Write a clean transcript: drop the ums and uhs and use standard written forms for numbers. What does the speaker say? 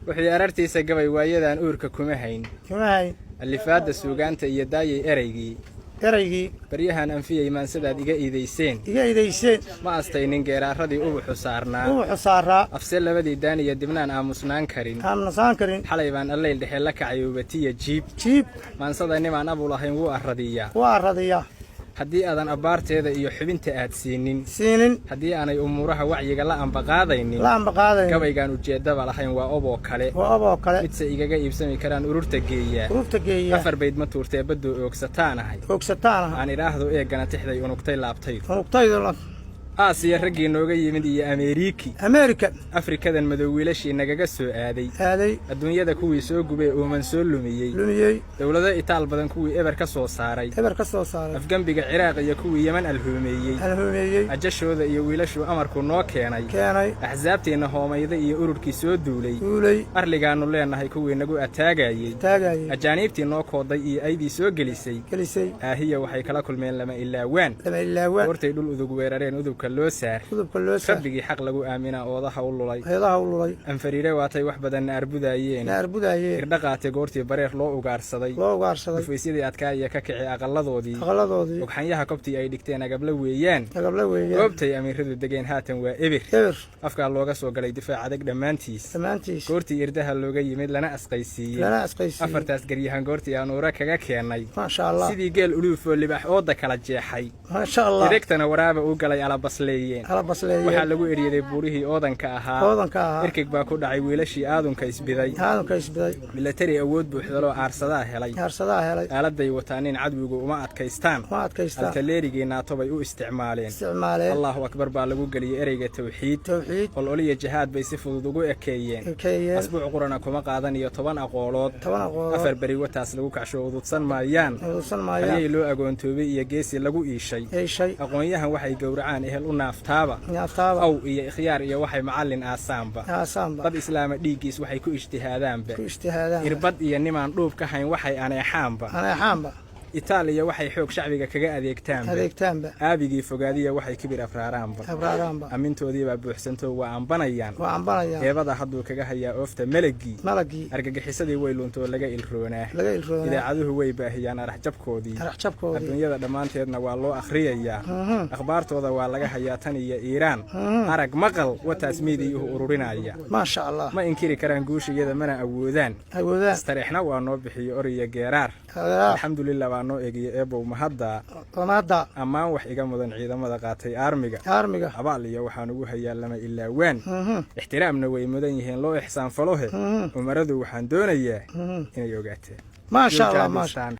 wixii arartiisa gabay waayadan uurka kuma hayn alifaada suugaanta iyo daayay eraygii baryahan anfiyay maansadaad iga iidayseen ma astaynin geeraaradii ubuxu saarnaa afse labadii daan iyo dibnaan aamusnaan karin xalay baan alleyl dhexe la kacay ubatiya jiib maansada nimaan abu lahayn wuu arradiyaa haddii aadan abbaarteeda iyo xubinta aad siinin haddii aanay umuuraha wacyiga la ambaqaadaynin gabaygaan ujeeddaba lahayn waa oboo kale midse igaga iibsami karaan ururta geeyaa afar bayd ma tuurtee badduu oogsataanahay aan idhaahdo eegana tixday unugtay laabtaydu aasiya raggii nooga yimid iyo ameerika afrikadan madow wiilashii nagaga soo aaday adduunyada kuwii soo gubay ooman soo lumiyey dawlado itaal badan kuwii eber ka soo saaray afgambiga ciraaq iyo kuwii yeman alhoomeeyey ajashooda iyo wiilashuu amarku noo keenay axsaabteenna hoomayda iyo ururkii soo duulay arligaannu leennahay kuwii nagu ataagayey ajaaniibtii noo kooday iyo aydii soo gelisay aahiya waxay kala kulmeen lama ilaawaan goortay dhul udug weerareen udubka loo saar rabbigii xaq lagu aaminaa oodaha u lulay anfariire waatay wax badan na arbudayeen irdhaqaate goortii bareer loo ugaarsaday dhufaysyadii adkaaya ka kici aqalladoodii ogxanyaha kobtii ay dhigteen agabla weeyaan goobtay amiiradu degeen haatan waa eber afkaa looga soo galay difaac adag dhammaantiis goortii irdaha looga yimid lana asqaysiiyey afartaas garyahan goortii aan uura kaga keennay sidii geel uluufoo libax ooda kala jeexay dirigtana waraaba u galay waxaa lagu eryaday buurihii oodanka ahaa erkeg baa ku dhacay wiilashii aadunka isbiday milatari awood buuxdaloo aarsadaa helay aaladay wataanin cadwigu uma adkaystaan altaleerigii naato bay u isticmaaleen allahu akbar baa lagu geliyey ereyga tawxiid ololiya jihaad bay si fudud ugu ekeeyeen asbuuc qurana kuma qaadan iyo 10 aqoolood afar beri wataas lagu kacsho ududsan maayaan ayay loo agoontoobay iyo geesi lagu iishay aqoonyahan waxay gowracaan ehel u naaftaaba aw iyo ikhyaar iyo waxay macallin aasaanba dad islaama dhiigiis waxay ku ijtihaadaanba irbad iyo nimaan dhuub ka hayn waxay aneexaanba Itaaliya waxay xoog shacbiga kaga adeegtaanba aabigii fogaadiya waxay kibir afraaraanba amintoodii baa buuxsanto waa ambanayaan eebada hadduu kaga hayaa oofta malagii argagixisadii way luntoo laga ilroonaa idaacaduhu way baahiyaan araxjabkoodii adduunyada dhammaanteedna waa loo akhriyayaa akhbaartooda waa laga hayaa tan iyo Iiraan arag maqal wataas miidiyuhu ururinaya ma inkiri karaan guushiyada mana awoodaan istareexna waa noo bixiyo oriya geeraar alxamdulillah noo eegiyo eebow mahadda ammaan wax iga mudan ciidamada qaatay armiga abaal iyo waxaan ugu hayaa lama ilaawaan ixtiraamna way mudan yihiin loo ixsaan falohe umaradu waxaan doonayaa inay ogaateen ma sha Allah